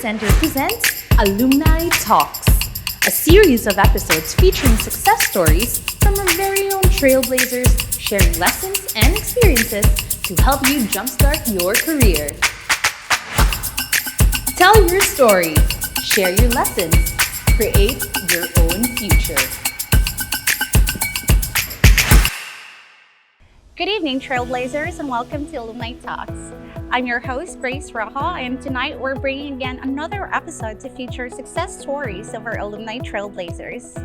Center presents Alumni Talks, a series of episodes featuring success stories from our very own Trailblazers, sharing lessons and experiences to help you jumpstart your career. Tell your story, share your lessons, create your own future. Good evening, Trailblazers, and welcome to Alumni Talks. I'm your host, Grace Raha, and tonight we're bringing again another episode to feature success stories of our alumni Trailblazers.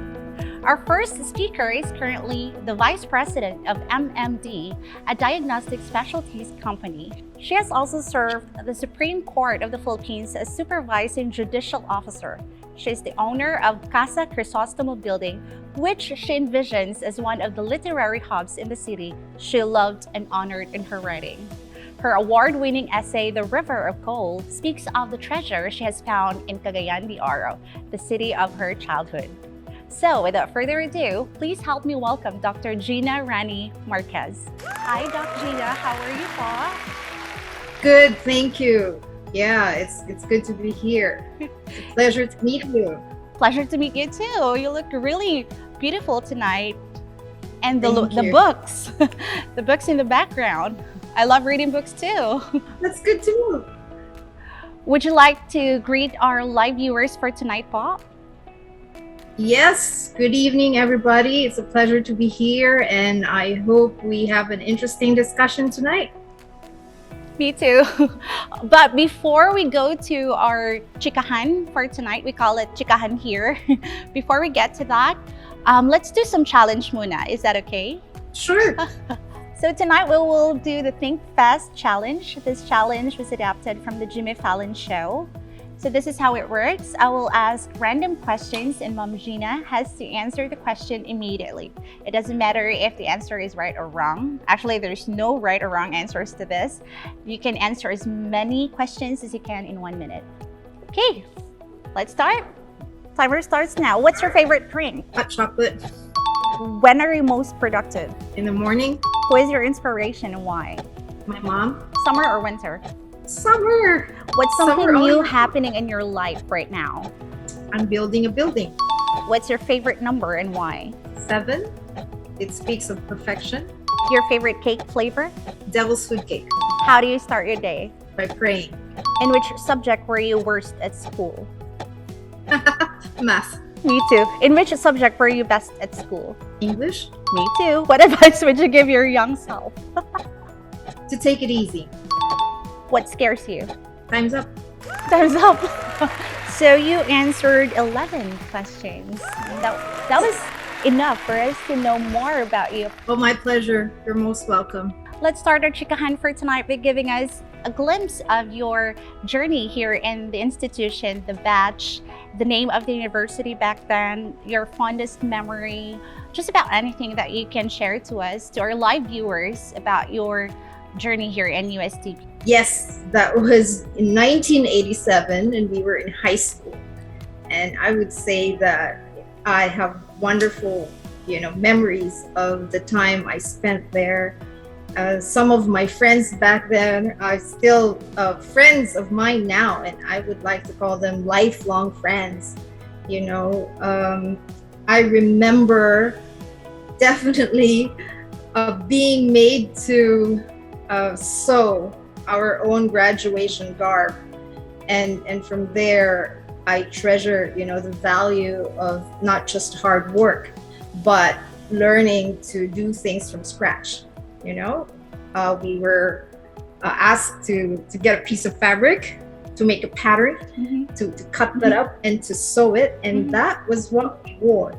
Our first speaker is currently the Vice President of MMD, a diagnostic specialties company. She has also served the Supreme Court of the Philippines as Supervising Judicial Officer. She is the owner of 𝓙𝓮𝓮𝓷𝓪 Building, which she envisions as one of the literary hubs in the city she loved and honored in her writing. Her award-winning essay, The River of Gold, speaks of the treasure she has found in 𝓙𝓮𝓮𝓷𝓪, the city of her childhood. So, without further ado, please help me welcome Dr. Gina Rani Marquez. Hi, Doc Gina. How are you po? Good, thank you. Yeah, it's good to be here. It's a pleasure to meet you. Pleasure to meet you too. You look really beautiful tonight. And the Thank you. books, the books in the background. I love reading books too. That's good too. Would you like to greet our live viewers for tonight, po? Yes, good evening, everybody. It's a pleasure to be here, and I hope we have an interesting discussion tonight. Me too. But before we go to our chikahan for tonight, we call it chikahan here. Before we get to that, let's do some challenge muna. Is that okay? Sure. So tonight we will do the Think Fast challenge. This challenge was adapted from the Jimmy Fallon show. So this is how it works. I will ask random questions and Mom Gina has to answer the question immediately. It doesn't matter if the answer is right or wrong. Actually, there's no right or wrong answers to this. You can answer as many questions as you can in 1 minute. Okay, let's start. Timer starts now. What's your favorite drink? Hot chocolate When are you most productive? in the morning. Who is your inspiration and why? My mom. Summer or winter? Summer. What's something Summer new only. happening in your life right now? I'm building a building. What's your favorite number and why? 7. It speaks of perfection. Your favorite cake flavor? Devil's food cake. How do you start your day? By praying. In which subject were you worst at school? Math. Me too. In which subject were you best at school? English. Me too. What advice would you give your young self? To take it easy. What scares you? Time's up. Time's up. So you answered 11 questions. That was enough for us to know more about you. Oh, my pleasure. You're most welcome. Let's start our chikahan for tonight by giving us a glimpse of your journey here in the institution, the batch, the name of the university back then, your fondest memory, just about anything that you can share to us, to our live viewers, about your journey here in UST. Yes, that was in 1987, and we were in high school. And I would say that I have wonderful, memories of the time I spent there. Some of my friends back then are still friends of mine now, and I would like to call them lifelong friends. I remember definitely being made to sew our own graduation garb, and from there I treasure the value of not just hard work but learning to do things from scratch. We were asked to get a piece of fabric, to make a pattern, to cut that up and to sew it, and that was what we wore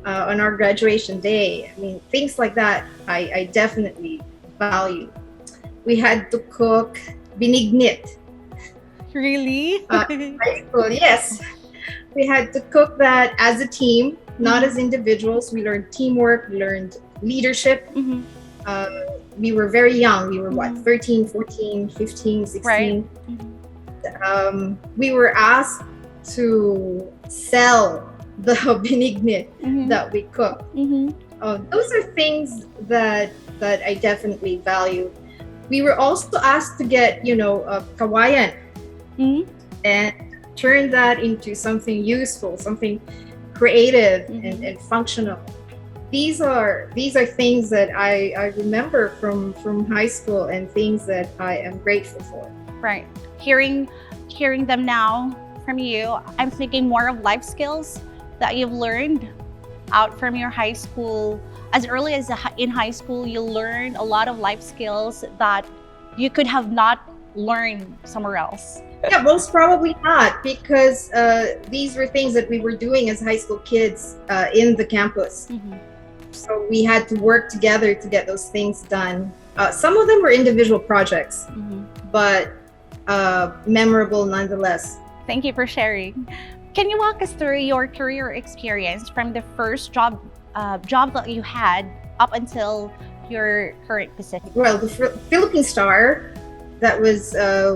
on our graduation day. I mean, things like that I definitely value. We had to cook binignit. Really? High school, yes. We had to cook that as a team, not as individuals. We learned teamwork, we learned leadership. We were very young. We were 13, 14, 15, 16. Right. We were asked to sell the binignit that we cooked. Those are things that I definitely value. We were also asked to get, kawayan. And turn that into something useful, something creative and functional. These are things that I remember from high school and things that I am grateful for. Right. Hearing them now from you, I'm thinking more of life skills that you've learned out from your high school. As early as in high school, you learn a lot of life skills that you could have not learned somewhere else. Yeah, most probably not, because these were things that we were doing as high school kids in the campus. So we had to work together to get those things done. Some of them were individual projects, but memorable nonetheless. Thank you for sharing. Can you walk us through your career experience from the first job that you had up until your current position? Well, the Philippine Star, that was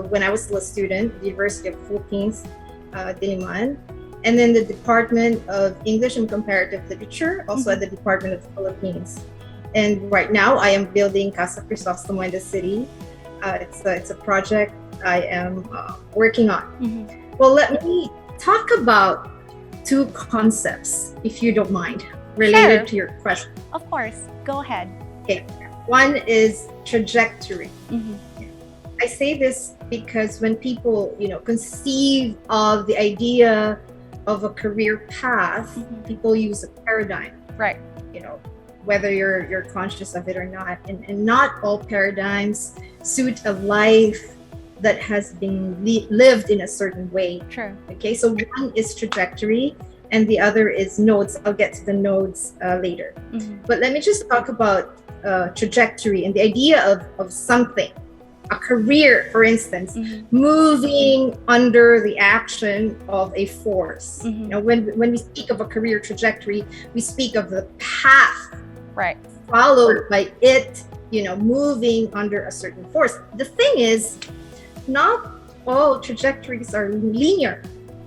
when I was still a student, the University of the Philippines, Diliman. And then the Department of English and Comparative Literature, also at the Department of the Philippines. And right now I am building Casa Crisostom in the city. It's a project I am working on. Well, let me talk about two concepts, if you don't mind, related to your question. Of course, go ahead. Okay. One is trajectory. I say this because when people, conceive of the idea of a career path, people use a paradigm. Right. Whether you're conscious of it or not. And not all paradigms suit a life that has been lived in a certain way. True. Okay, so one is trajectory and the other is nodes. I'll get to the nodes later. But let me just talk about trajectory and the idea of something. A career, for instance, moving under the action of a force. When we speak of a career trajectory, we speak of the path followed by it, moving under a certain force. The thing is, not all trajectories are linear.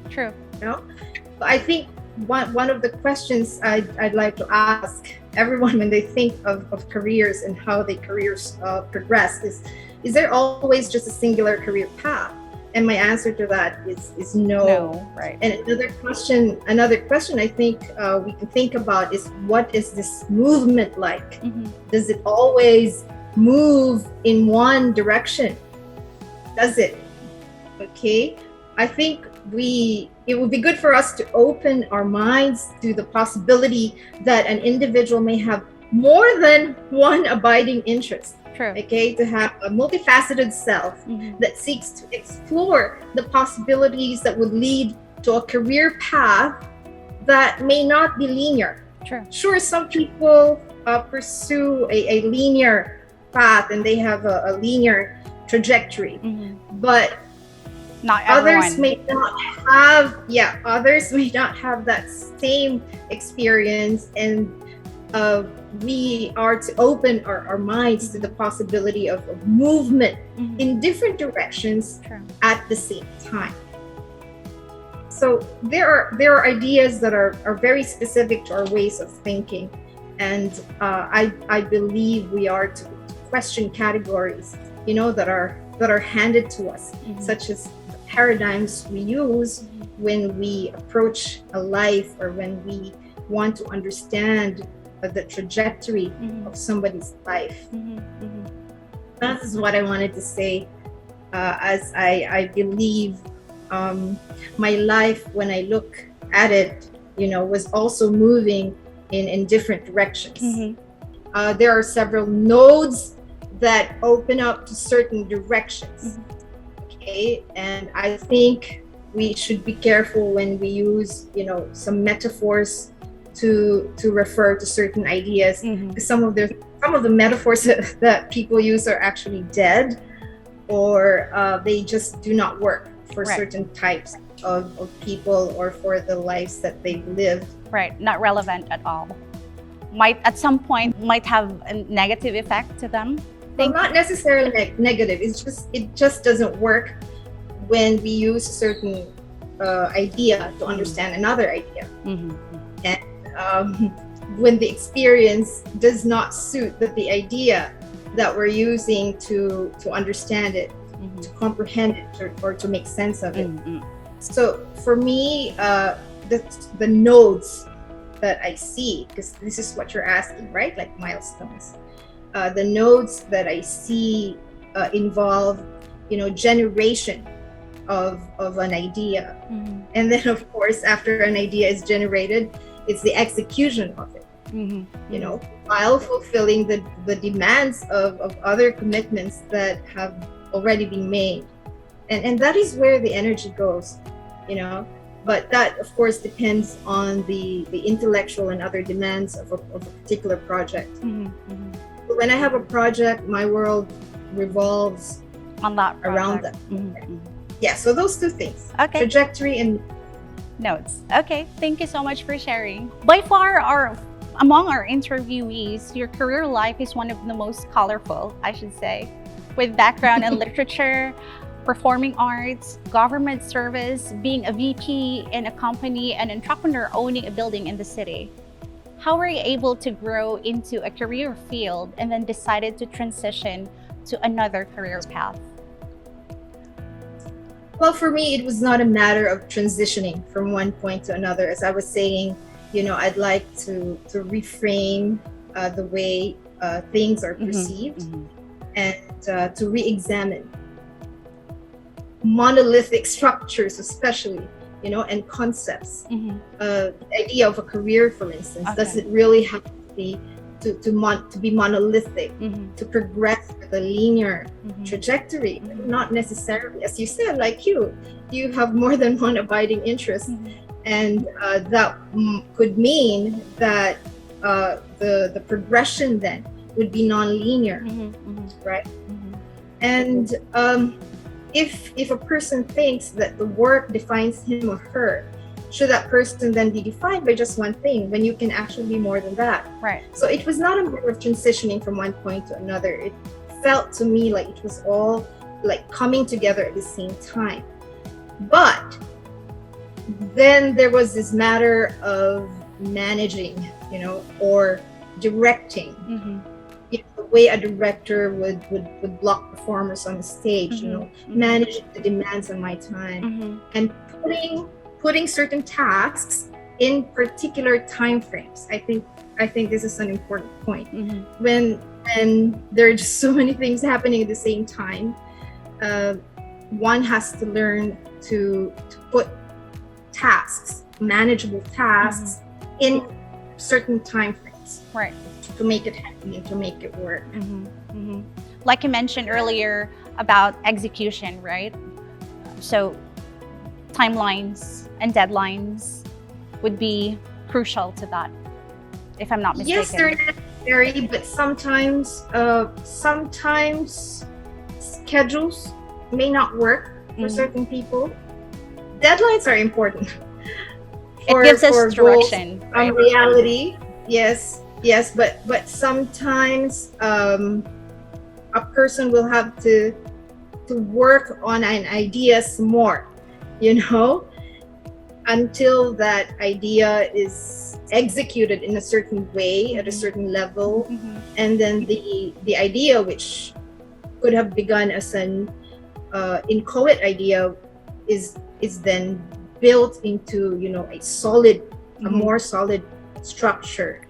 True. But I think one of the questions I'd like to ask everyone when they think of careers and how their careers progress is there always just a singular career path? And my answer to that is no. No, right. And another question I think we can think about is, what is this movement like? Does it always move in one direction? Does it? Okay. I think it would be good for us to open our minds to the possibility that an individual may have more than one abiding interest. True. Okay, to have a multifaceted self that seeks to explore the possibilities that would lead to a career path that may not be linear. True. Sure, some people pursue a linear path and they have a linear trajectory, but not everyone. Others may not have that same experience, and we are to open our minds to the possibility of movement in different directions at the same time. So there are ideas that are very specific to our ways of thinking, and I believe we are to question categories, that are handed to us, such as the paradigms we use when we approach a life or when we want to understand the trajectory of somebody's life. That is what I wanted to say, as I believe my life, when I look at it, was also moving in different directions. There are several nodes that open up to certain directions. Okay, and I think we should be careful when we use, some metaphors to refer to certain ideas. Some of the metaphors that people use are actually dead, or they just do not work for certain types of people or for the lives that they've lived. Right, not relevant at all. At some point might have a negative effect to them. Well, not necessarily negative. It just doesn't work when we use a certain idea to understand another idea. And when the experience does not suit the idea that we're using to understand it, to comprehend it, or to make sense of it. So for me, the nodes that I see, because this is what you're asking, right? Like milestones. The nodes that I see involve, generation of an idea. And then of course, after an idea is generated, it's the execution of it. While fulfilling the demands of other commitments that have already been made. And that is where the energy goes, But that, of course, depends on the intellectual and other demands of a particular project. But when I have a project, my world revolves On that around that. Yeah, so those two things. Okay. Trajectory and Notes. Okay, thank you so much for sharing. By far, among our interviewees, your career life is one of the most colorful, I should say, with background in literature, performing arts, government service, being a VP in a company, and entrepreneur owning a building in the city. How were you able to grow into a career field and then decided to transition to another career path? Well, for me, it was not a matter of transitioning from one point to another. As I was saying, I'd like to reframe the way things are perceived and to re-examine monolithic structures, especially, and concepts. The idea of a career, for instance, does it really have to be to be monolithic, to progress with a linear trajectory? Not necessarily. As you said, like you have more than one abiding interest, and that could mean that the progression then would be non-linear, right? And if a person thinks that the work defines him or her, should that person then be defined by just one thing when you can actually be more than that? Right. So it was not a matter of transitioning from one point to another. It felt to me like it was all like coming together at the same time. But then there was this matter of managing, or directing. The way a director would block performers on the stage, managing the demands on my time, and putting certain tasks in particular time frames. I think this is an important point. When there are just so many things happening at the same time, one has to learn to put tasks, manageable tasks, in certain time frames. Right. To make it happen and to make it work. Like you mentioned earlier about execution, right? So timelines and deadlines would be crucial to that, if I'm not mistaken. Yes, they're necessary, but sometimes schedules may not work for certain people. Deadlines are important. It gives us direction. Right? Reality, yes, but sometimes a person will have to work on an idea some more, until that idea is executed in a certain way at a certain level, and then the idea, which could have begun as an inchoate idea, is then built into a more solid structure.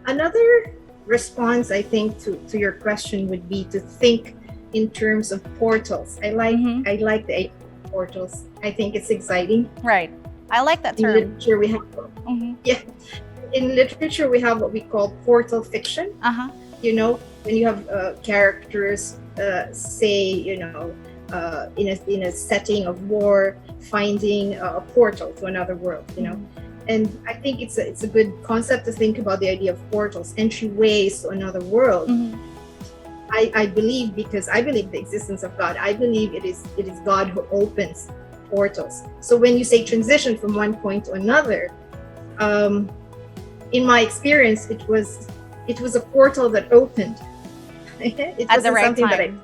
Another response, I think, to your question would be to think in terms of portals. I like the idea of portals. I think it's exciting. Right. I like that term. In literature, we have in literature we have what we call portal fiction. When you have characters say, in a setting of war, finding a portal to another world, And I think it's a good concept to think about the idea of portals, entryways to another world. I believe, because I believe the existence of God. I believe it is God who opens portals. So when you say transition from one point to another, in my experience, it was a portal that opened. It at the right something time.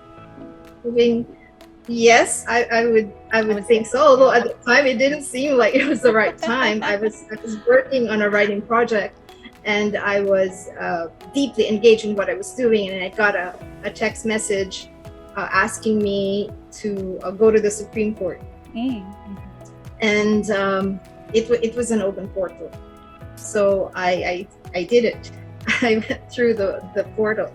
Yes, I would think so. Although at the time it didn't seem like it was the right time. I was working on a writing project, and I was deeply engaged in what I was doing, and I got a text message asking me to go to the Supreme Court. and it was an open portal. So I did it. I went through the portal.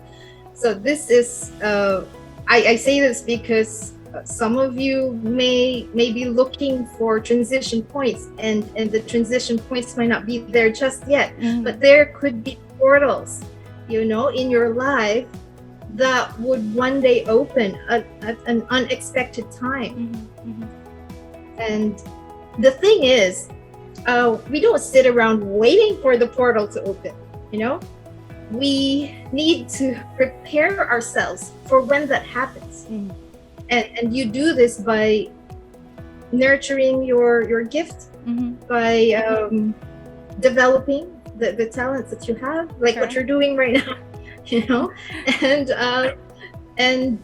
So this is I say this because some of you may be looking for transition points, and the transition points might not be there just yet, but there could be portals, you know, in your life that would one day open at an unexpected time. And the thing is, we don't sit around waiting for the portal to open, you know. We need to prepare ourselves for when that happens. And you do this by nurturing your gift, by developing the talents that you have, like what you're doing right now, you know, and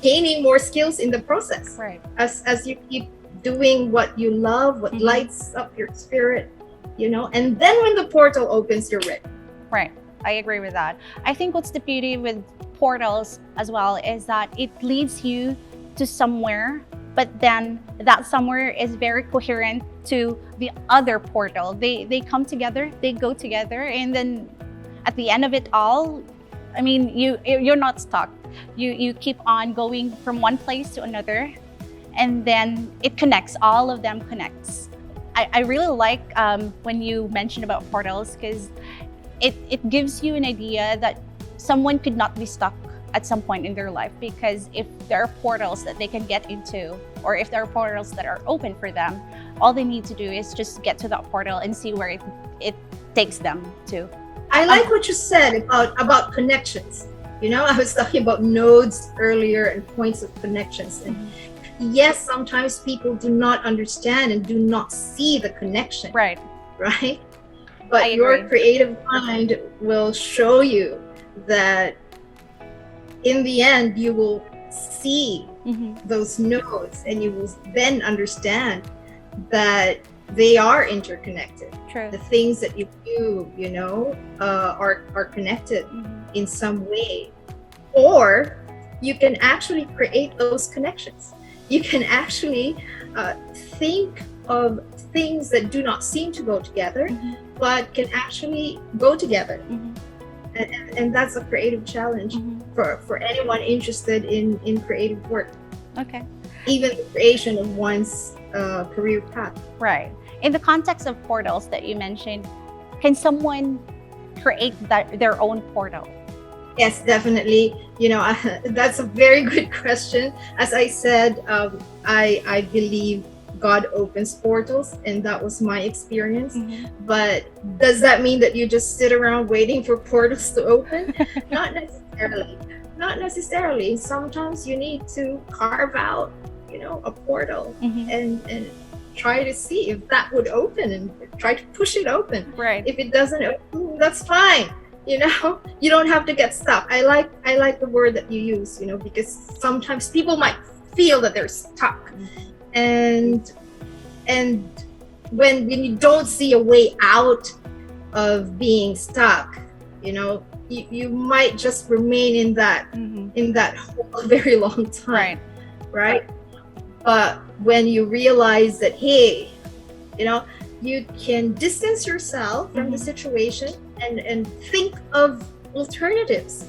gaining more skills in the process. Right. As you keep doing what you love, what lights up your spirit, you know, and then when the portal opens, you're ready. Right. I agree with that. I think what's the beauty with portals as well is that it leads you to somewhere, but then that somewhere is very coherent to the other portal. They come together, they go together, and then at the end of it all, I mean, you're not stuck. You keep on going from one place to another, and then it connects. All of them connects. I really like when you mention about portals, because it gives you an idea that someone could not be stuck at some point in their life, because if there are portals that they can get into, or if there are portals that are open for them, all they need to do is just get to that portal and see where it takes them to. I like what you said about connections. You know, I was talking about nodes earlier and points of connections. And yes, sometimes people do not understand and do not see the connection. Right. Right? But your creative mind will show you that in the end, you will see those nodes, and you will then understand that they are interconnected. True. The things that you do, you know, are connected in some way. Or you can actually create those connections. You can actually think of things that do not seem to go together, but can actually go together. And that's a creative challenge for anyone interested in creative work. Okay. Even the creation of one's career path. Right. In the context of portals that you mentioned, can someone create their own portal? Yes, definitely. You know, that's a very good question. As I said, I believe God opens portals, and that was my experience. But does that mean that you just sit around waiting for portals to open? Not necessarily. Not necessarily. Sometimes you need to carve out, you know, a portal and try to see if that would open, and try to push it open. Right. If it doesn't open, that's fine. You know, you don't have to get stuck. I like the word that you use, you know, because sometimes people might feel that they're stuck. And when you don't see a way out of being stuck, you know, you might just remain in that hole a very long time. Right? But when you realize that, hey, you know, you can distance yourself from the situation and think of alternatives,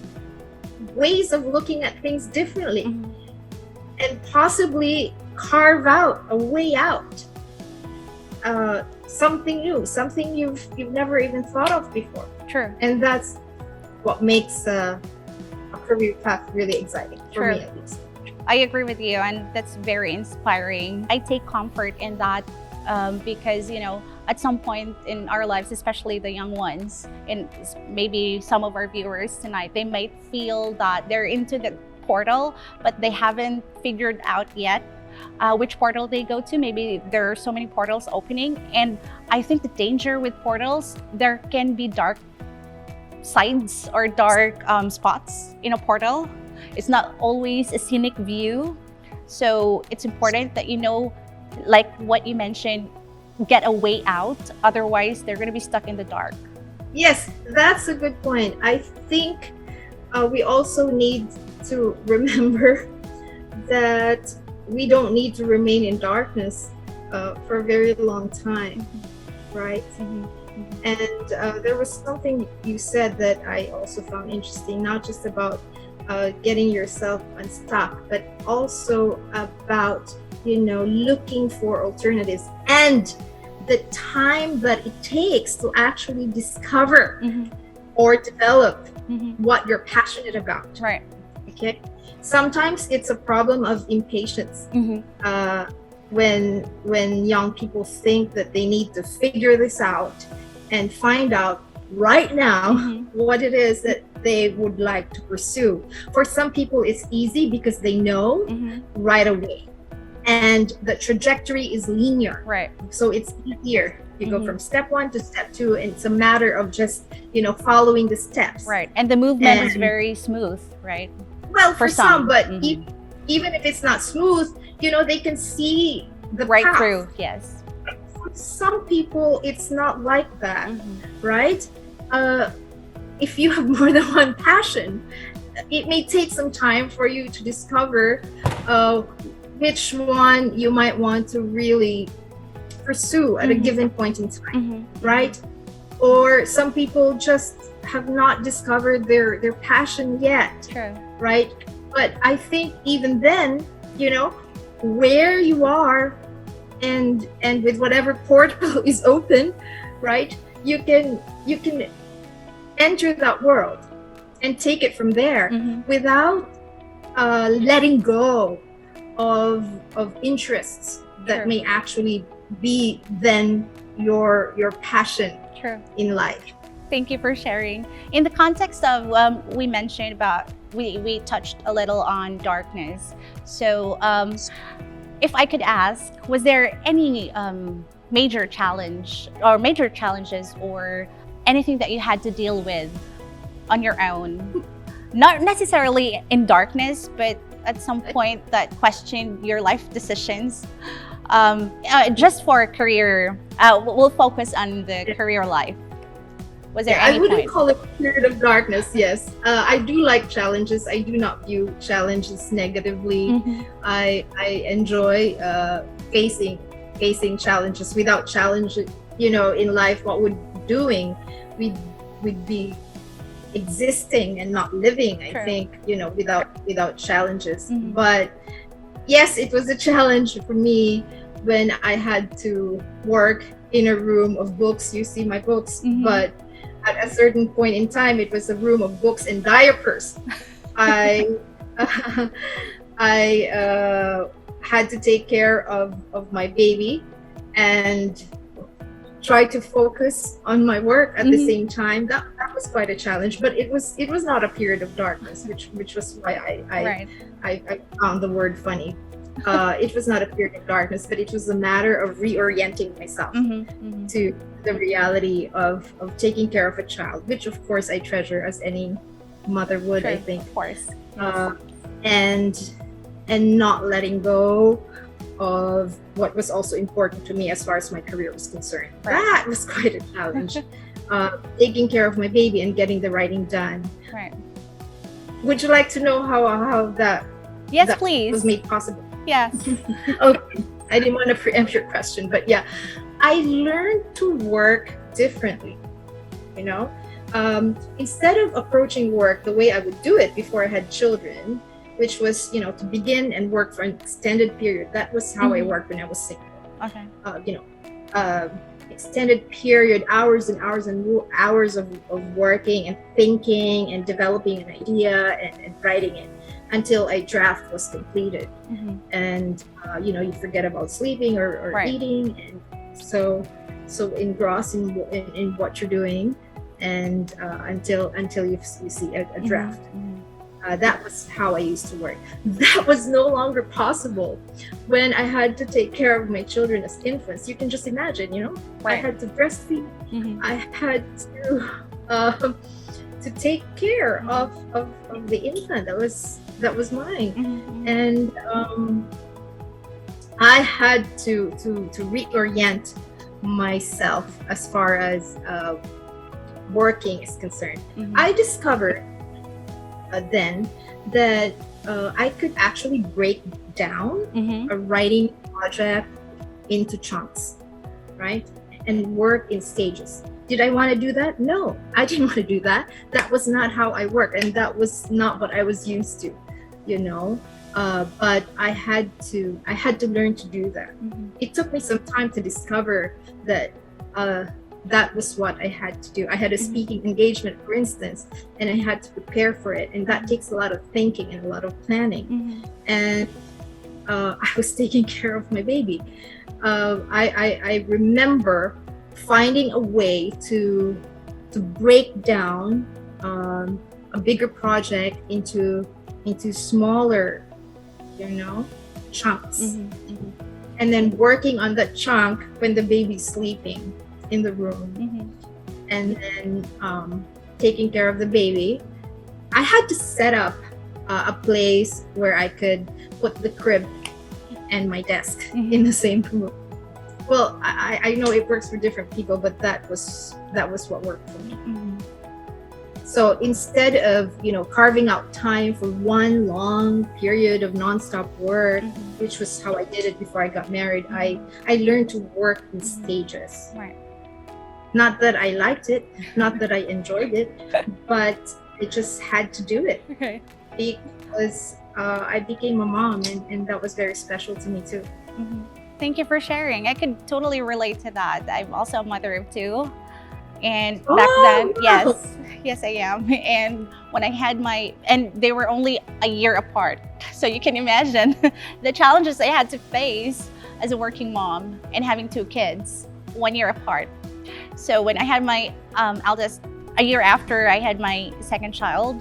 ways of looking at things differently, and possibly carve out a way out, something new, something you've never even thought of before. True. And that's what makes a career path really exciting for me, at least. I agree with you, and that's very inspiring. I take comfort in that because, you know, at some point in our lives, especially the young ones, and maybe some of our viewers tonight, they might feel that they're into the portal, but they haven't figured out yet which portal they go to. Maybe there are so many portals opening, and I think the danger with portals, there can be dark sides or dark spots in a portal. It's not always a scenic view, so it's important that, you know, like what you mentioned, get a way out, otherwise they're going to be stuck in the dark. Yes, that's a good point. I think we also need to remember that we don't need to remain in darkness for a very long time, right? And there was something you said that I also found interesting, not just about getting yourself unstuck, but also about, looking for alternatives and the time that it takes to actually discover or develop what you're passionate about. Right. Okay. Sometimes it's a problem of impatience. When young people think that they need to figure this out and find out right now what it is that they would like to pursue. For some people, it's easy because they know right away, and the trajectory is linear. Right. So it's easier. You go from step 1 to step 2, and it's a matter of just following the steps. Right. And the movement is very smooth, right? Well, for some, but even if it's not smooth, they can see the right path. through. Yes. For some people, it's not like that, right? If you have more than one passion, it may take some time for you to discover which one you might want to really pursue at a given point in time, right? Or some people just have not discovered their passion yet. True. Right? But I think even then, where you are and with whatever portal is open, right, you can enter that world and take it from there without letting go of interests that may actually be then your passion in life. Thank you for sharing. In the context of we mentioned about we touched a little on darkness. So if I could ask, was there any major challenge or major challenges or anything that you had to deal with on your own? Not necessarily in darkness, but at some point that questioned your life decisions. Just for career, we'll focus on the career life. Was there any I wouldn't point? call it a period of darkness, yes. I do like challenges. I do not view challenges negatively. I enjoy facing challenges. Without challenge, in life, what we're doing, we'd be existing and not living, I think, without challenges. But yes, it was a challenge for me when I had to work in a room of books. You see my books, but at a certain point in time, it was a room of books and diapers. I had to take care of my baby and try to focus on my work at the same time. That was quite a challenge, but it was not a period of darkness, which was why I found the word funny. It was not a period of darkness, but it was a matter of reorienting myself to the reality of taking care of a child, which of course I treasure as any mother would, I think. Of course. And not letting go of what was also important to me as far as my career was concerned. That was quite a challenge. Taking care of my baby and getting the writing done. Right. Would you like to know how that Please. was made possible? Yes. Okay. I didn't want to preempt your question, but yeah, I learned to work differently. Instead of approaching work the way I would do it before I had children, which was, to begin and work for an extended period. That was how I worked when I was single. Okay. Extended period, hours and hours and hours of working and thinking and developing an idea and writing it until a draft was completed. And, you forget about sleeping or eating. And so engrossed in what you're doing and until you see a draft. That was how I used to work. That was no longer possible when I had to take care of my children as infants. You can just imagine, I had to breastfeed. I had to take care of the infant that was mine, and I had to reorient myself as far as working is concerned. I discovered then that I could actually break down a writing project into chunks, right? And work in stages. Did I want to do that? No, I didn't want to do that. That was not how I work, and that was not what I was used to, you know. But I had to learn to do that. It took me some time to discover that that was what I had to do. I had a speaking engagement, for instance, and I had to prepare for it, and that takes a lot of thinking and a lot of planning. And I was taking care of my baby. I remember finding a way to break down a bigger project into smaller, you know, chunks, and then working on that chunk when the baby's sleeping in the room, and then taking care of the baby. I had to set up a place where I could put the crib and my desk in the same room. Well, I know it works for different people, but that was what worked for me. So instead of, you know, carving out time for one long period of nonstop work, which was how I did it before I got married, I learned to work in stages. Right. Not that I liked it, not that I enjoyed it, but I just had to do it. Okay. Because I became a mom, and that was very special to me too. Thank you for sharing. I could totally relate to that. I'm also a mother of two. And back then, wow. yes, I am. And when I had and they were only a year apart. So you can imagine the challenges I had to face as a working mom and having two kids 1 year apart. So when I had my eldest, a year after I had my second child.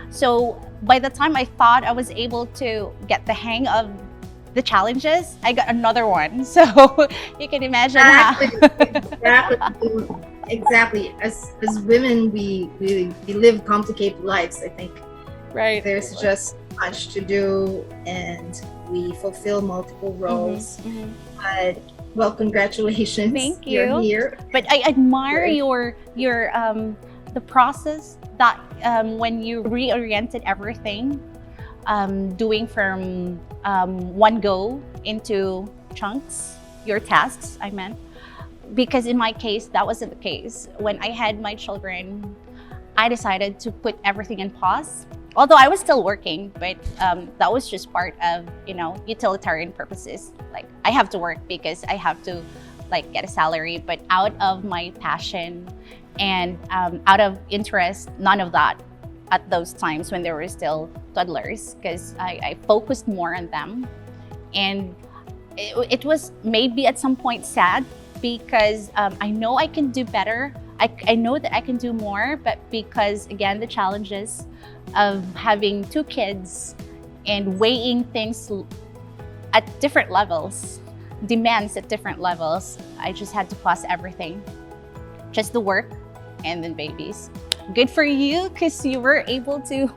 So by the time I thought I was able to get the hang of the challenges, I got another one. So you can imagine Exactly. As women, we live complicated lives, I think. Right. There's just much to do, and we fulfill multiple roles. But well, congratulations. Thank you. You're here. But I admire your the process that when you reoriented everything, doing from one go into chunks, your tasks, I meant. Because in my case, that wasn't the case. When I had my children, I decided to put everything in pause. Although I was still working, but that was just part of, you know, utilitarian purposes. Like, I have to work because I have to, like, get a salary. But out of my passion and out of interest, none of that at those times when they were still toddlers, because I focused more on them. And it was maybe at some point sad, because I know I can do better. I know that I can do more, but because, again, the challenges of having two kids and weighing things at different levels, demands at different levels, I just had to pause everything. Just the work and then babies. Good for you, because you were able to,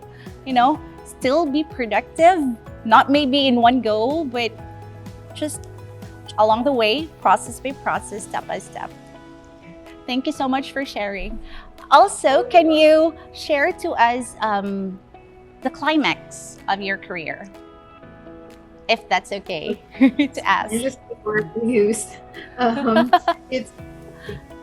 you know, still be productive, not maybe in one go, but just along the way, process by process, step by step. Thank you so much for sharing. Also, can you share to us the climax of your career, if that's okay to ask? Just the word we used.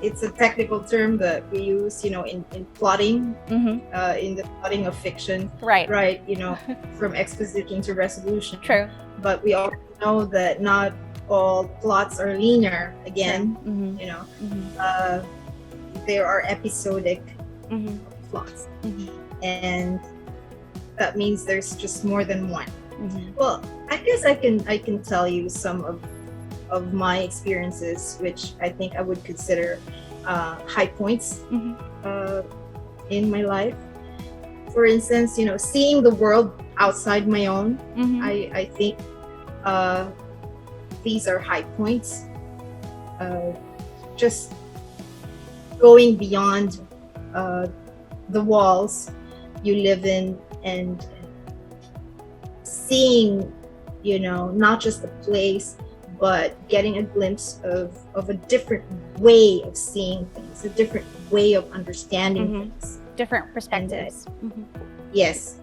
It's a technical term that we use, you know, in plotting, in the plotting of fiction. Right. You know, from exposition to resolution. True. But we all know that not all plots are linear. Again, you know, there are episodic plots, and that means there's just more than one. Well, I guess I can tell you some of my experiences, which I think I would consider high points in my life. For instance, you know, seeing the world outside my own, I think these are high points. Just going beyond the walls you live in, and seeing, you know, not just the place, but getting a glimpse of a different way of seeing things, a different way of understanding things. Different perspectives. Yes,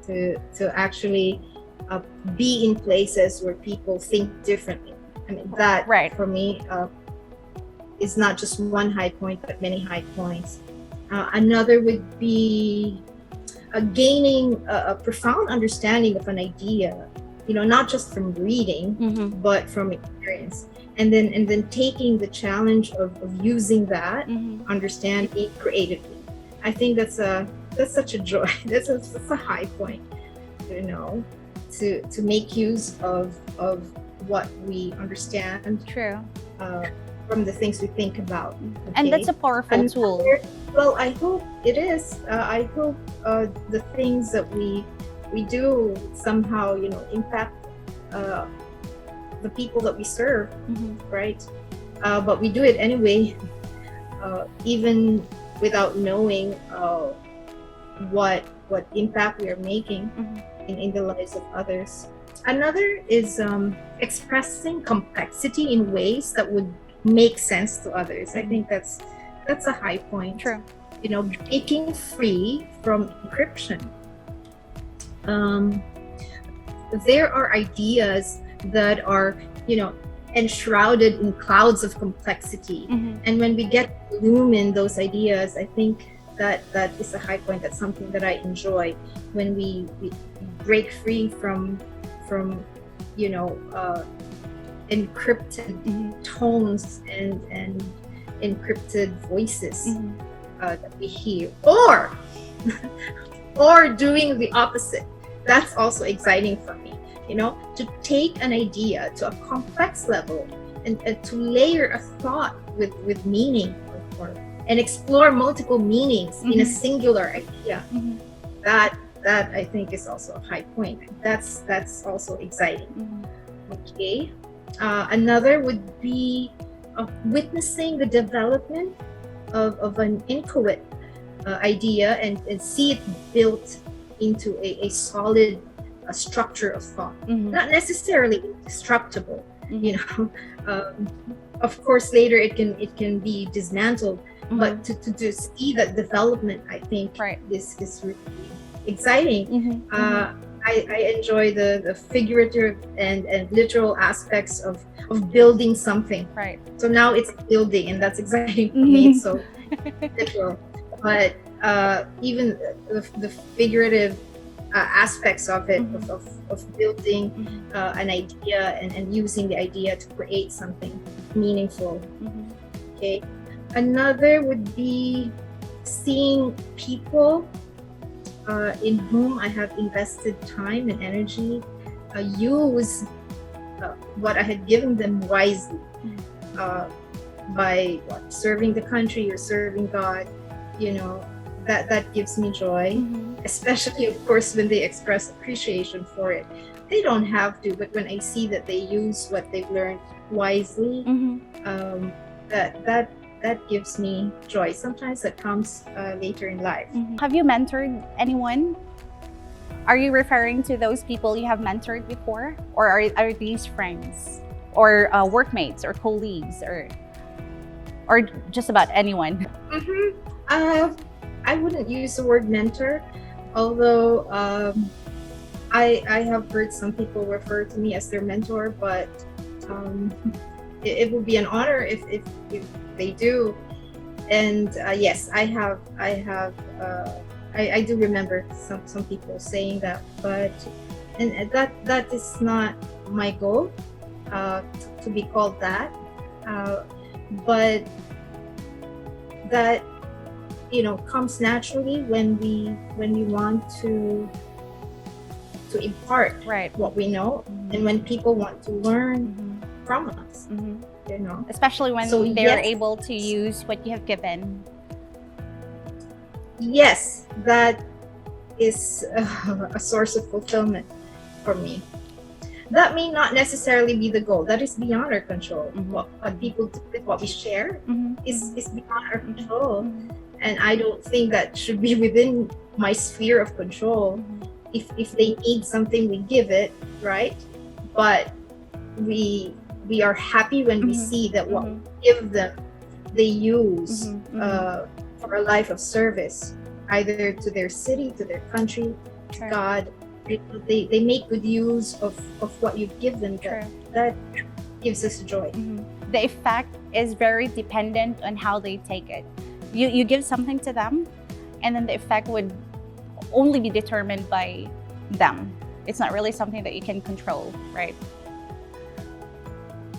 to actually be in places where people think differently. I mean, that Right. for me is not just one high point, but many high points. Another would be gaining a profound understanding of an idea, not just from reading, but from experience. And then taking the challenge of using that understanding creatively. I think that's such a joy. That's a high point, to make use of what we understand. True. From the things we think about. And that's a powerful tool. Well, I hope it is. I hope the things that we do somehow, impact the people that we serve, right? But we do it anyway, even without knowing what impact we are making in the lives of others. Another is expressing complexity in ways that would make sense to others. I think that's a high point. True. Breaking free from encryption. There are ideas that are, enshrouded in clouds of complexity. And when we get to illumine those ideas, I think that is a high point. That's something that I enjoy when we break free from encrypted tones and encrypted voices that we hear, or doing the opposite. That's also exciting for me, to take an idea to a complex level and to layer a thought with meaning and explore multiple meanings in a singular idea. That I think is also a high point. That's also exciting. Okay. Another would be witnessing the development of an inchoate idea and see it built into a solid structure of thought. Not necessarily indestructible. Of course, later it can be dismantled, but to see that development, I think, is really exciting. I enjoy the figurative and literal aspects of building something. Right. So now it's building, and that's exciting for me. It's so literal. But even the figurative aspects of it, of building an idea and using the idea to create something meaningful. Okay. Another would be seeing people in whom I have invested time and energy use what I had given them wisely by serving the country or serving God. That gives me joy, especially, of course, when they express appreciation for it. They don't have to, but when I see that they use what they've learned wisely, that gives me joy. Sometimes that comes later in life. Have you mentored anyone? Are you referring to those people you have mentored before? Or are these friends? Or workmates or colleagues or just about anyone? I wouldn't use the word mentor, although I have heard some people refer to me as their mentor, but it would be an honor if they do. And yes, I do remember some people saying that, but that is not my goal to be called that, but that comes naturally when we want to impart what we know, and when people want to learn from us. Especially when they're able to use what you have given. Yes, that is a source of fulfillment for me. That may not necessarily be the goal. That is beyond our control. What people do with what we share is beyond our control. And I don't think that should be within my sphere of control. If they need something, we give it, right? But we are happy when we see that what we give them, they use for a life of service, either to their city, to their country, to God. They make good use of what you give them. gives us joy. The effect is very dependent on how they take it. You give something to them, and then the effect would only be determined by them. It's not really something that you can control, right?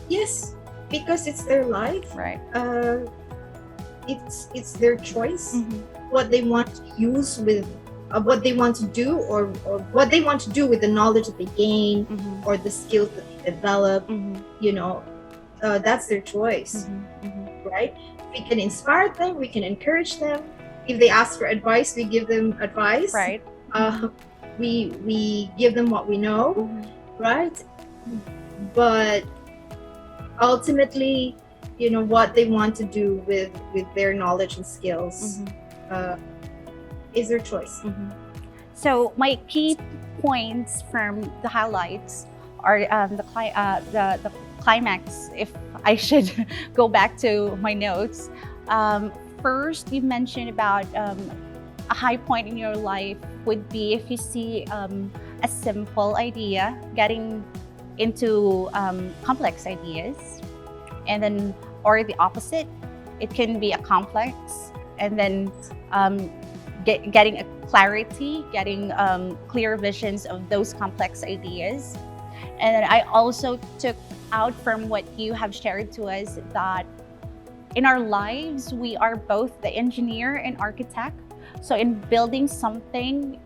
Yes, because it's their life. Right. It's their choice. What they want to use with, what they want to do, or what they want to do with the knowledge that they gain, or the skills that they develop. You know, that's their choice, right? We can inspire them. We can encourage them. If they ask for advice, we give them advice. Right. We give them what we know, right? But ultimately, you know, what they want to do with their knowledge and skills is their choice. So my key points from the highlights are the climax, if I should go back to my notes. First, you mentioned about a high point in your life would be if you see a simple idea getting into complex ideas, and then, or the opposite, it can be a complex, and then getting a clarity, getting clear visions of those complex ideas. And then I also took out from what you have shared to us that in our lives, we are both the engineer and architect. So in building something,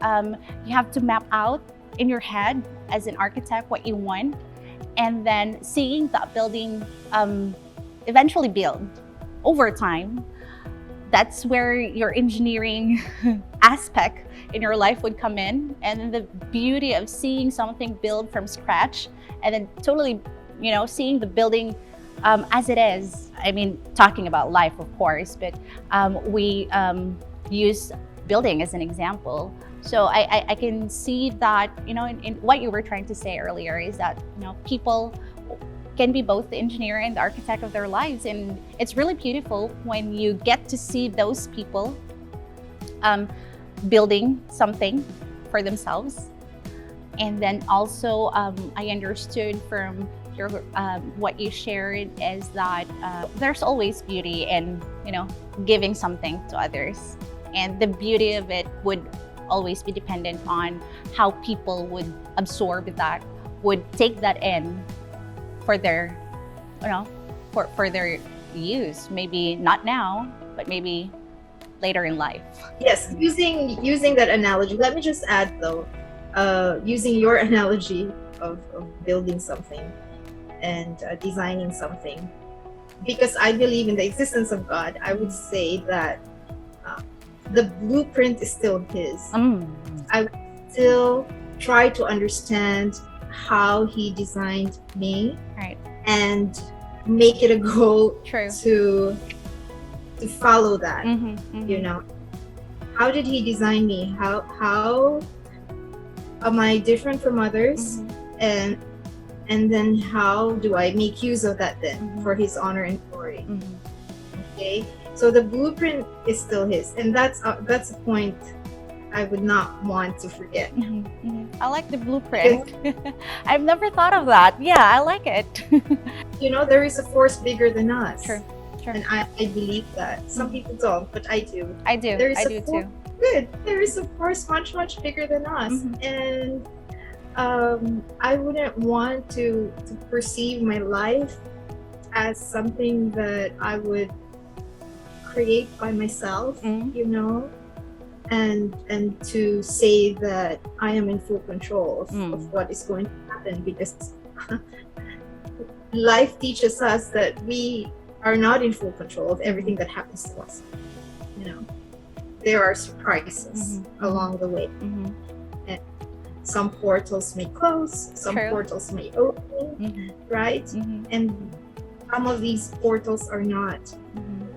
you have to map out in your head as an architect what you want, and then seeing that building eventually build over time. That's where your engineering aspect in your life would come in, and the beauty of seeing something build from scratch, and then totally, you know, seeing the building as it is. I mean, talking about life, of course, but we use building as an example. So I can see that, you know, in what you were trying to say earlier is that, you know, people can be both the engineer and the architect of their lives. And it's really beautiful when you get to see those people building something for themselves. And then also, I understood from your what you shared is that there's always beauty in, you know, giving something to others. And the beauty of it would always be dependent on how people would absorb that, would take that in for their, you know, for their use. Maybe not now, but maybe later in life. Yes, using that analogy, let me just add though, using your analogy of building something and designing something, because I believe in the existence of God, I would say that the blueprint is still his. I would still try to understand how he designed me, right, and make it a goal True. to follow that. You know, how did he design me? How am I different from others? And then how do I make use of that then for his honor and glory? Okay, so the blueprint is still his, and that's a point I would not want to forget. I like the blueprint. I've never thought of that. Yeah, I like it. You know, there is a force bigger than us. True. And I believe that. Some people don't, but I do. I do. There is I a do force, too. Good. There is a force much bigger than us, and I wouldn't want to perceive my life as something that I would create by myself, you know, and to say that I am in full control of what is going to happen, because life teaches us that we are not in full control of everything that happens to us. You know, there are surprises along the way. And some portals may close, some True. portals may open, right? And some of these portals are not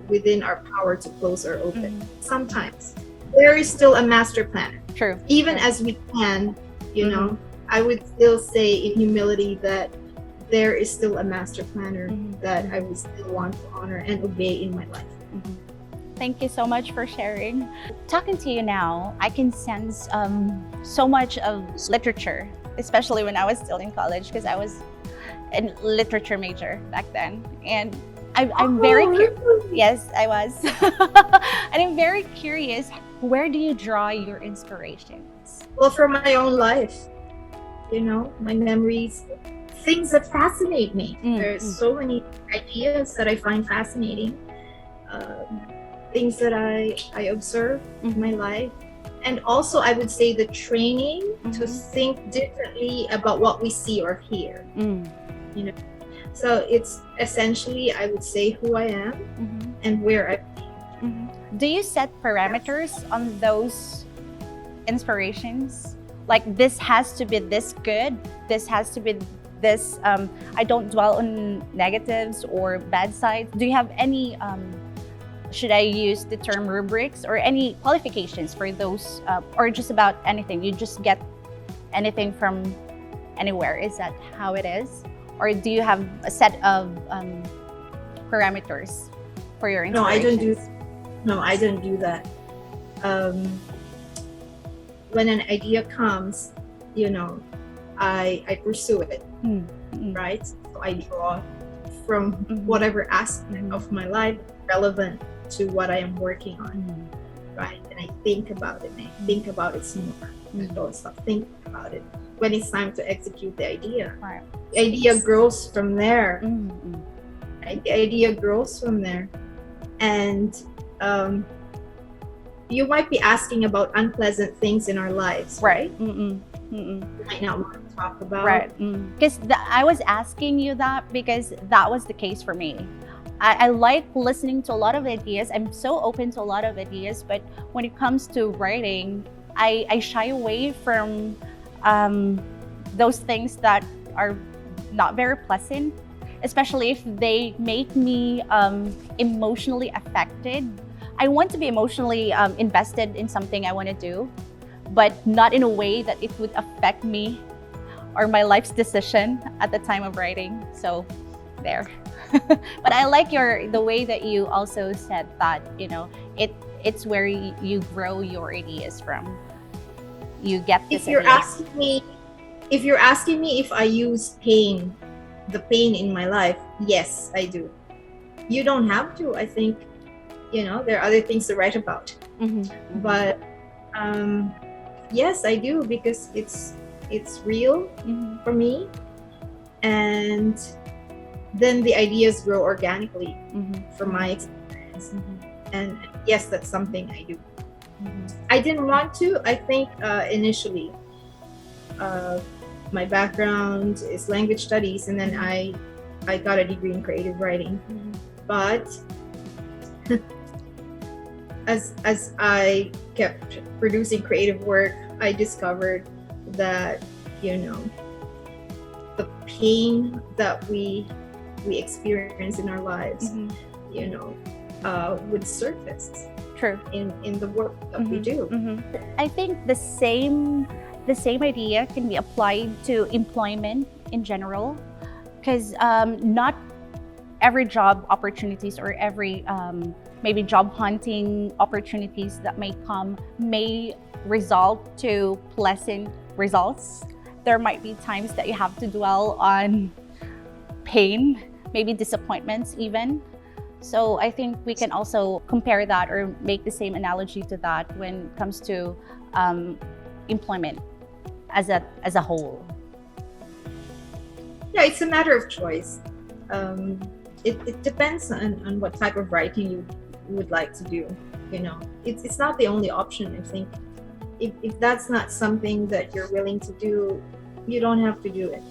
within our power to close or open. Sometimes there is still a master plan. True. Even True. as we plan, you know, I would still say in humility that there is still a master planner that I would still want to honor and obey in my life. Thank you so much for sharing. Talking to you now, I can sense so much of literature, especially when I was still in college, because I was a literature major back then. And I'm very yes, I was. And I'm very curious, where do you draw your inspirations? Well, from my own life, my memories, things that fascinate me. There's so many ideas that I find fascinating, things that I observe in my life. And also, I would say the training to think differently about what we see or hear. So it's essentially, I would say, who I am and where I've been. Do you set parameters on those inspirations? Like, this has to be this good, this has to be this, I don't dwell on negatives or bad sides. Do you have any, should I use the term rubrics or any qualifications for those, or just about anything? You just get anything from anywhere. Is that how it is? Or do you have a set of parameters for your inspirations? No, I don't do that. When an idea comes, I pursue it, right? So I draw from whatever aspect of my life relevant to what I am working on, right? And I think about it, and I think about it some more. I don't stop thinking about it. When it's time to execute the idea, Right. the idea grows from there. Right? The idea grows from there. And you might be asking about unpleasant things in our lives, Right. You might not want to talk about. Right. Because I was asking you that because that was the case for me. I like listening to a lot of ideas. I'm so open to a lot of ideas, but when it comes to writing, I shy away from those things that are not very pleasant, especially if they make me emotionally affected. I want to be emotionally invested in something I want to do, but not in a way that it would affect me or my life's decision at the time of writing. So there. But I like the way that you also said that, it's where you grow your ideas from. You get this. If you're asking me if I use the pain in my life, yes, I do. You don't have to. I think, there are other things to write about. But yes, I do, because it's real for me, and then the ideas grow organically from my experience. And yes, that's something I do. I didn't want to. I think initially my background is language studies, and then I got a degree in creative writing. But as I kept producing creative work, I discovered that the pain that we experience in our lives would surface True. in the work that we do. I think the same idea can be applied to employment in general, because not every job opportunities or every maybe job hunting opportunities that may result to pleasant results. There might be times that you have to dwell on pain, maybe disappointments even. So I think we can also compare that or make the same analogy to that when it comes to employment as a whole. Yeah, it's a matter of choice. It depends on what type of writing you would like to do. It's not the only option. I think if that's not something that you're willing to do, you don't have to do it.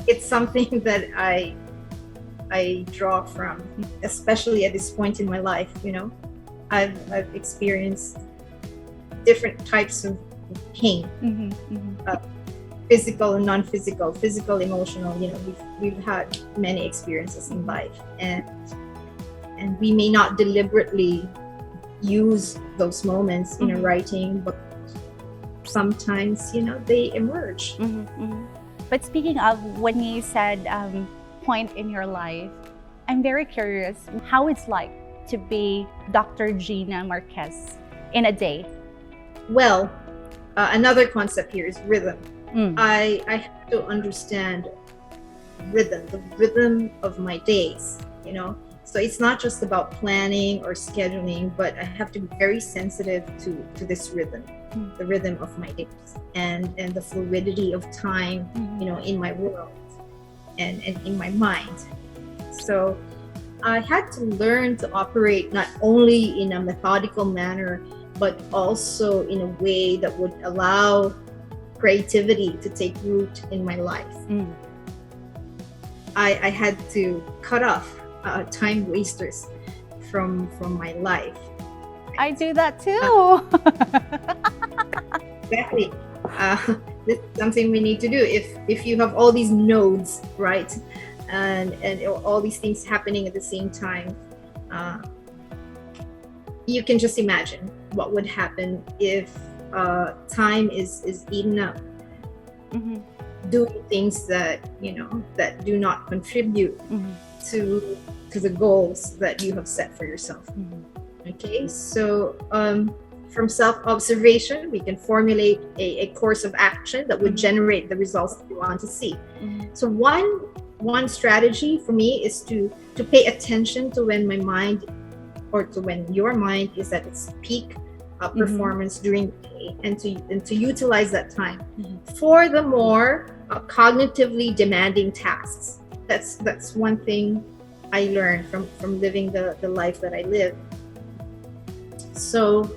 It's something that I draw from, especially at this point in my life. I've experienced different types of pain, physical and non-physical, physical, emotional. We've had many experiences in life, and we may not deliberately use those moments in a writing, but sometimes they emerge. But speaking of, when you said point in your life, I'm very curious how it's like to be Dr. Gina Marquez in a day. Well, another concept here is rhythm. I have to understand rhythm, the rhythm of my days, you know. So it's not just about planning or scheduling, but I have to be very sensitive to this rhythm, the rhythm of my days, and the fluidity of time, you know, in my world and in my mind. So I had to learn to operate not only in a methodical manner, but also in a way that would allow creativity to take root in my life. I had to cut off time wasters from my life. I do that too. Exactly. This is something we need to do. If you have all these nodes, right, and all these things happening at the same time, you can just imagine what would happen if time is eaten up doing things that, you know, that do not contribute to the goals that you have set for yourself. Okay, so from self-observation, we can formulate a course of action that would generate the results that we want to see. So one strategy for me is to pay attention to when my mind, or to when your mind is at its peak performance during the day, and to utilize that time for the more cognitively demanding tasks. That's one thing I learned from living the life that I live. So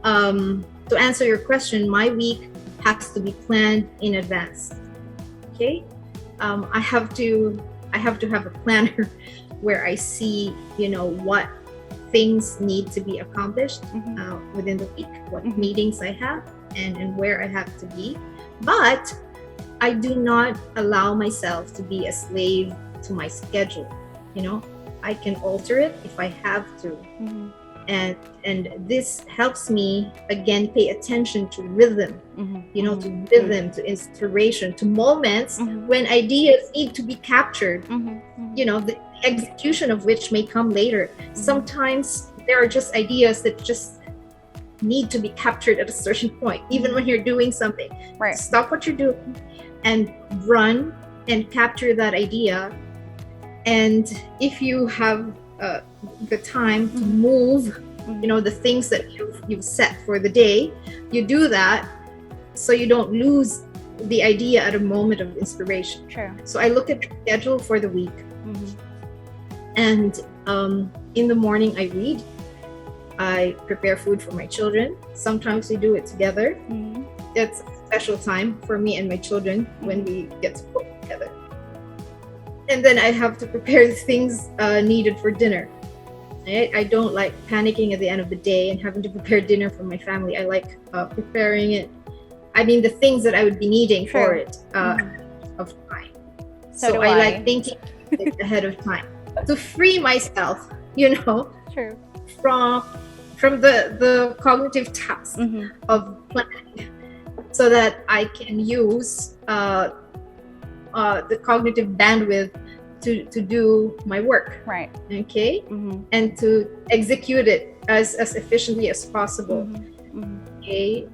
to answer your question, my week has to be planned in advance. Okay, I have to have a planner where I see, you know, what things need to be accomplished within the week, what meetings I have, and where I have to be. But I do not allow myself to be a slave to my schedule. You know, I can alter it if I have to. And this helps me again pay attention to rhythm, you know, to rhythm, to inspiration, to moments when ideas need to be captured, you know, the execution of which may come later. Sometimes there are just ideas that just need to be captured at a certain point, even when you're doing something. Right. Stop what you're doing and run and capture that idea. And if you have the time to move, you know, the things that you've set for the day, you do that so you don't lose the idea at a moment of inspiration. True. So I look at the schedule for the week, and in the morning I read, I prepare food for my children. Sometimes we do it together. It's a special time for me and my children when we get to cook together. And then I have to prepare the things needed for dinner. Right? I don't like panicking at the end of the day and having to prepare dinner for my family. I like preparing it. I mean, the things that I would be needing for it of time. So I like thinking ahead of time to free myself, you know, from the cognitive task of planning, so that I can use the cognitive bandwidth to do my work, right? Okay, and to execute it as efficiently as possible. Okay,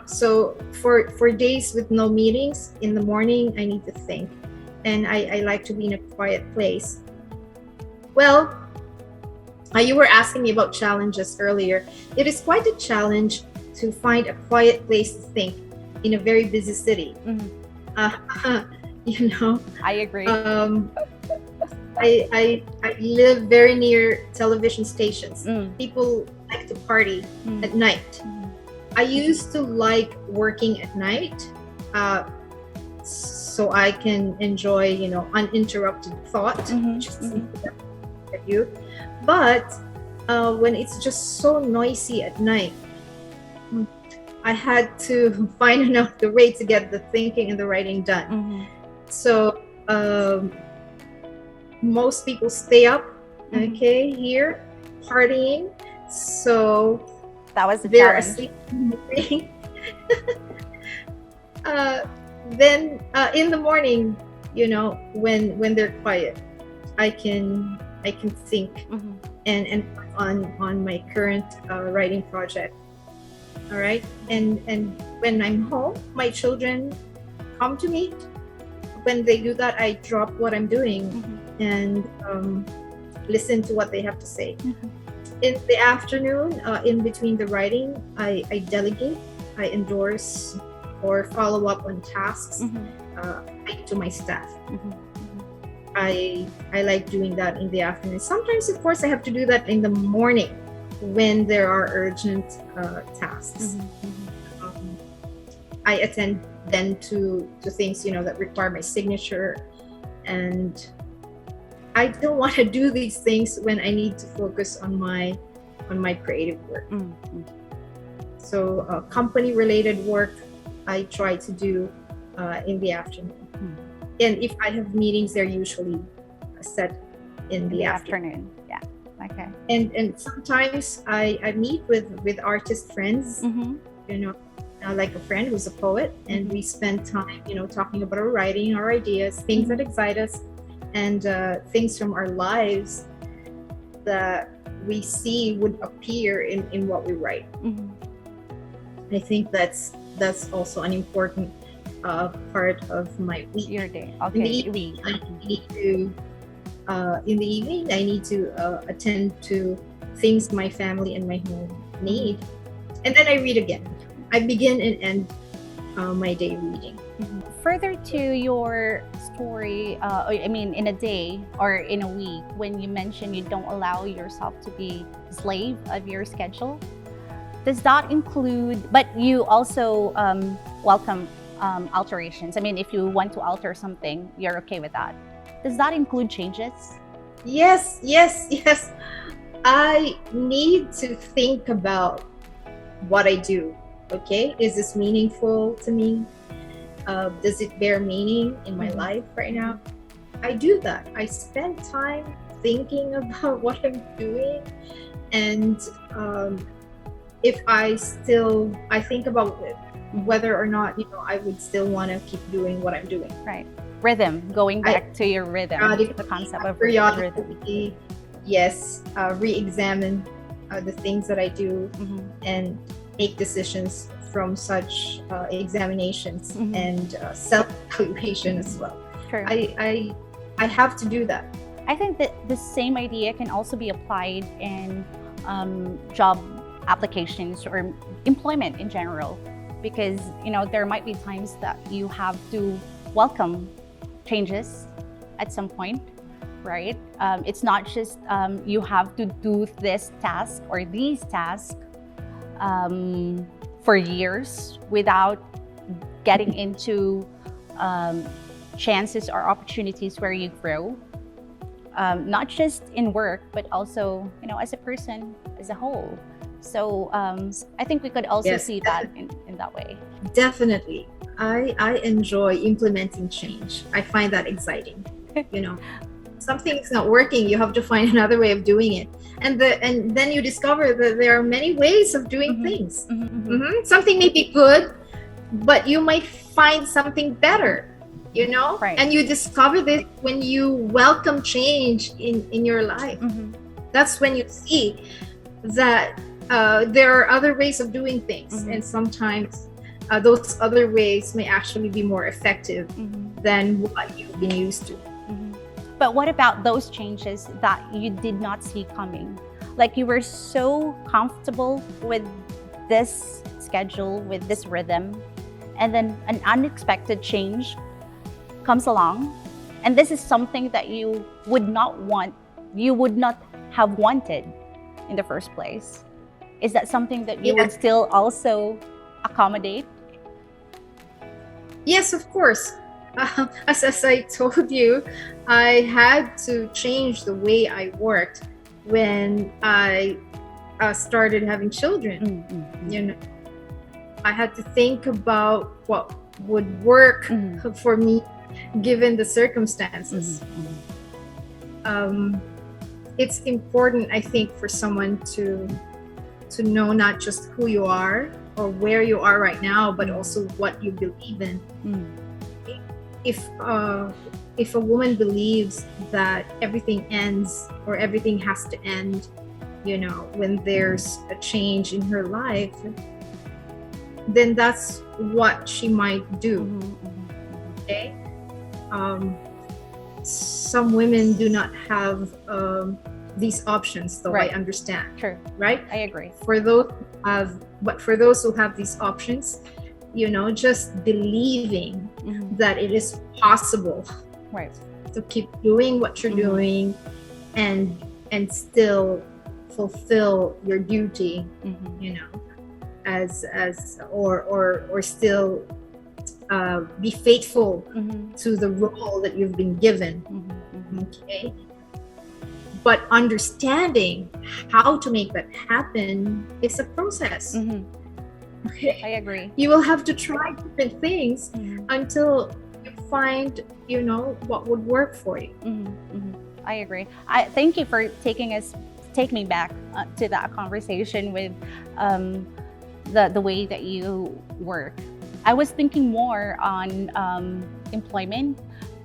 so for days with no meetings in the morning, I need to think, and I like to be in a quiet place. Well, you were asking me about challenges earlier. It is quite a challenge to find a quiet place to think in a very busy city. You know, I agree. I live very near television stations. People like to party at night. I used to like working at night, so I can enjoy, you know, uninterrupted thought, which is at you. But when it's just so noisy at night, I had to find another way to get the thinking and the writing done. So most people stay up, okay, here partying. So that was the they're challenge. asleep. Then in the morning, you know, when they're quiet, I can think and on my current writing project. All right, and when I'm home, my children come to me, when they do that, I drop what I'm doing and listen to what they have to say. In the afternoon, in between the writing, I delegate, I endorse or follow up on tasks to my staff. I like doing that in the afternoon. Sometimes, of course, I have to do that in the morning when there are urgent tasks. I attend then to things, that require my signature, and I don't want to do these things when I need to focus on my creative work. So company related work I try to do in the afternoon. And if I have meetings, they're usually set in the afternoon. Yeah. Okay. And sometimes I meet with artist friends, like a friend who's a poet, and we spend time, talking about our writing, our ideas, things that excite us, and things from our lives that we see would appear in what we write. I think that's also an important part of my week. Your day. In the Okay. evening, I need to attend to things my family and my home need, and then I read again. I begin and end my day reading. Further to your story, in a day or in a week, when you mention you don't allow yourself to be slave of your schedule, does that include, but you also welcome alterations? If you want to alter something, you're okay with that. Does that include changes? Yes. I need to think about what I do. Okay, is this meaningful to me? Does it bear meaning in my life right now? I do that. I spend time thinking about what I'm doing, and if I think about whether or not I would still want to keep doing what I'm doing. Right. Rhythm. Going back to your rhythm. The concept of rhythm. Yes. Re-examine the things that I do and make decisions from such examinations and self-evaluation as well. True. I have to do that. I think that the same idea can also be applied in job applications or employment in general, because there might be times that you have to welcome changes at some point, right? It's not just you have to do this task or these tasks for years without getting into chances or opportunities where you grow, not just in work, but also as a person as a whole. So I think we could also see that in that way. Definitely. I enjoy implementing change. I find that exciting. Something's not working, you have to find another way of doing it, and then you discover that there are many ways of doing things. Something may be good, but you might find something better, Right. And you discover this when you welcome change in your life. That's when you see that there are other ways of doing things, and sometimes those other ways may actually be more effective than what you've been used to. But what about those changes that you did not see coming? Like you were so comfortable with this schedule, with this rhythm, and then an unexpected change comes along, and this is something that you would not have wanted in the first place. Is that something that you would still also accommodate? Yes, of course. As I told you, I had to change the way I worked when I started having children. I had to think about what would work for me given the circumstances. It's important, I think, for someone to know not just who you are or where you are right now, but also what you believe in. If a woman believes that everything ends or everything has to end, when there's a change in her life, then that's what she might do. Okay? some women do not have these options, though. Right. I understand. True. Right? I agree. For those for those who have these options, just believing that it is possible Right. to keep doing what you're doing and still fulfill your duty, as or still be faithful to the role that you've been given. Okay. But understanding how to make that happen is a process. Okay. I agree. You will have to try different things until you find, what would work for you. I agree. Thank you for take me back to that conversation with the way that you work. I was thinking more on employment,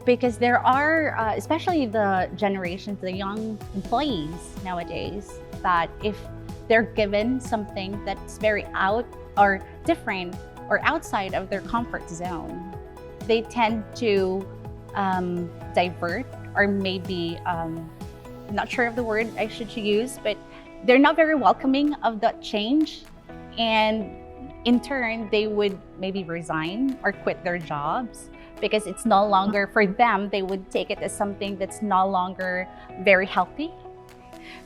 because there are, especially the generations, the young employees nowadays, that if they're given something that's very out or different or outside of their comfort zone, they tend to divert, or maybe, not sure of the word I should use, but they're not very welcoming of that change. And in turn, they would maybe resign or quit their jobs, because it's no longer, for them, they would take it as something that's no longer very healthy,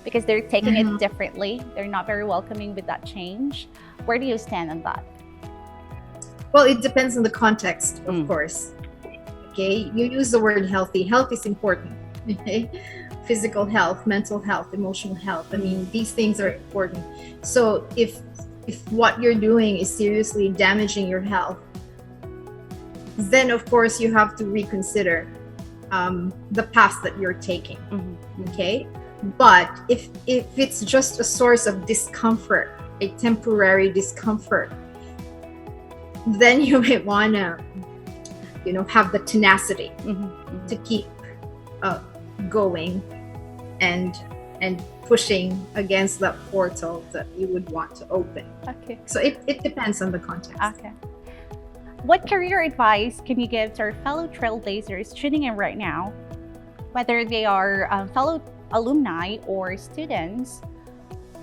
because they're taking it differently. They're not very welcoming with that change. Where do you stand on that? Well, it depends on the context, of course. Okay, you use the word healthy. Health is important. Okay, physical health, mental health, emotional health. I mean, these things are important. So if what you're doing is seriously damaging your health, then of course you have to reconsider the path that you're taking. Okay, but if it's just a source of discomfort, a temporary discomfort, then you may want to have the tenacity to keep going and pushing against that portal that you would want to open. Okay. So it depends on the context. Okay. What career advice can you give to our fellow trailblazers tuning in right now, whether they are fellow alumni or students,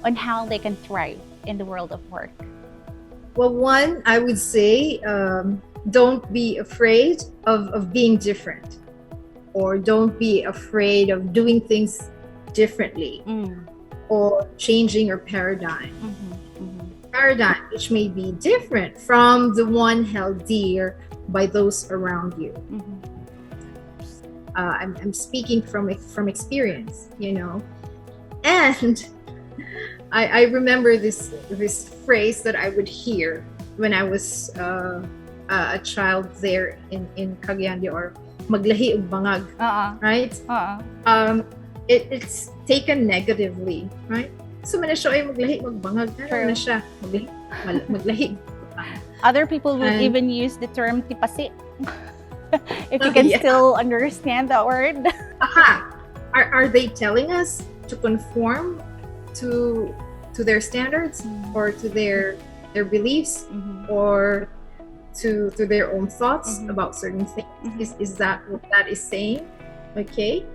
on how they can thrive in the world of work? Well, one, I would say, don't be afraid of being different, or don't be afraid of doing things differently, or changing your paradigm. Paradigm which may be different from the one held dear by those around you. I'm speaking from experience, and I remember this phrase that I would hear when I was a child there in Cagayan de Oro, maglahi ug bangag, right? It's taken negatively, right? So man siya ay maglahi magbangag, na siya maglahi. Other people would even use the term tipasi. If you can still understand that word. Are they telling us to conform to their standards, or to their beliefs, or to their own thoughts about certain things? Is that what that is saying? Okay.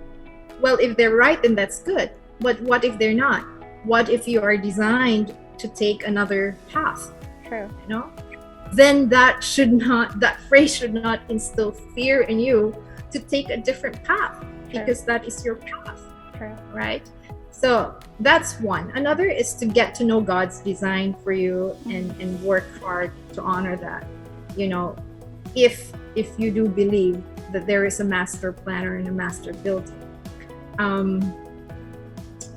Well, if they're right, then that's good. But what if they're not? What if you are designed to take another path? True. Then that phrase should not instill fear in you to take a different path. True. Because that is your path. True. Right? So that's one. Another is to get to know God's design for you and work hard to honor that. If you do believe that there is a master planner and a master builder,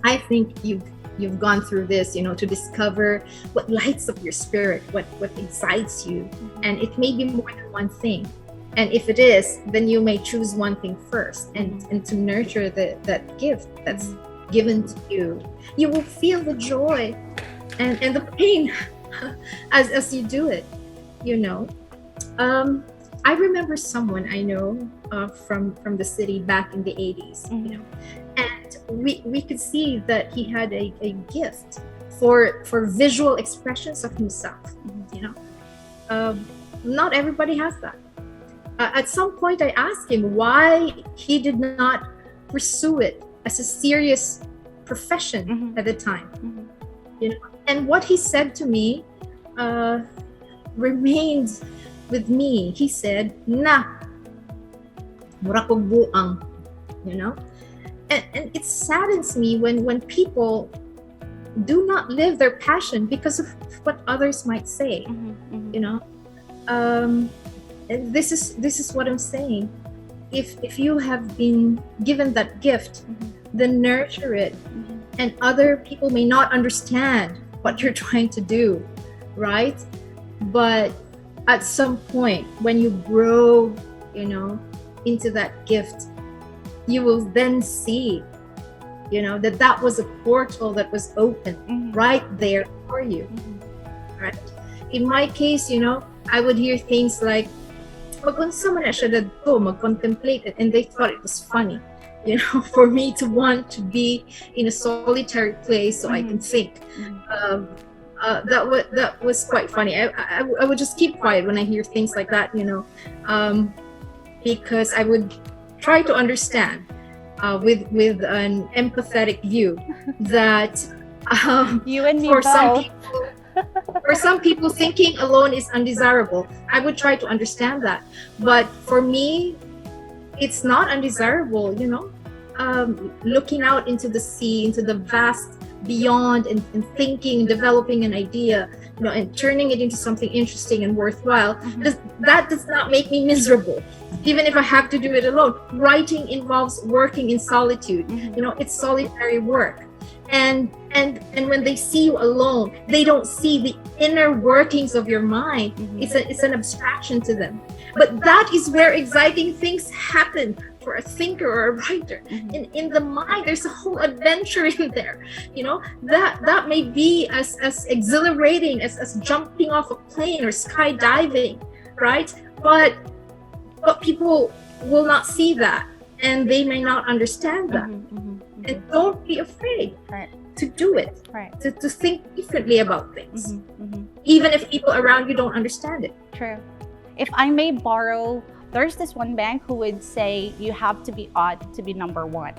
I think you've gone through this, to discover what lights up your spirit, what excites you. And it may be more than one thing. And if it is, then you may choose one thing first and to nurture that gift that's given to you. You will feel the joy and the pain as you do it. I remember someone I know from the city back in the 80s, and we could see that he had a gift for visual expressions of himself. Not everybody has that. At some point, I asked him why he did not pursue it as a serious profession at the time. You know, and what he said to me remains with me. He said, "Na, mura kog buang," you know, and it saddens me when people do not live their passion because of what others might say. You know, and this is what I'm saying. If you have been given that gift, then nurture it. And other people may not understand what you're trying to do, right? But at some point, when you grow, you know, into that gift, you will then see, you know, that was a portal that was open right there for you, right? In my case, you know, I would hear things like, "Mag-unsa man na siya dadto, mag-contemplate it," and they thought it was funny, you know, for me to want to be in a solitary place so I can think. That was quite funny. I would just keep quiet when I hear things like that, you know, because I would try to understand with an empathetic view that You and me for both. some people thinking alone is undesirable. I would try to understand that, but for me, it's not undesirable, you know. Looking out into the sea, into the vast beyond, and thinking, developing an idea, you know, and turning it into something interesting and worthwhile, that does not make me miserable, even if I have to do it alone. Writing involves working in solitude. You know, it's solitary work. And when they see you alone, they don't see the inner workings of your mind. It's an abstraction to them. But that is where exciting things happen for a thinker or a writer. In the mind, there's a whole adventure in there. You know, that may be as exhilarating as jumping off a plane or skydiving, right? But people will not see that, and they may not understand that. And don't be afraid to do it, to think differently about things, even if people around you don't understand it. True. If I may borrow, there's this one bank who would say you have to be odd to be number one.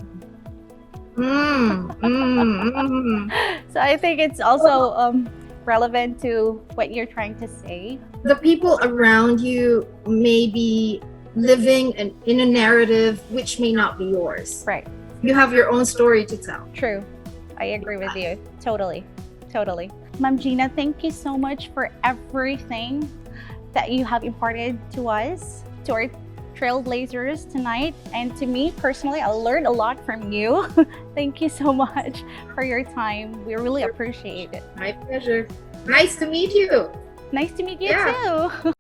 So I think it's also relevant to what you're trying to say. The people around you may be living in a narrative which may not be yours. Right. You have your own story to tell. True. I agree with you. Totally. Ma'am Gina, thank you so much for everything that you have imparted to us, to our Trailblazers tonight. And to me personally, I learned a lot from you. Thank you so much for your time. We really appreciate it. My pleasure. Nice to meet you. Nice to meet you too.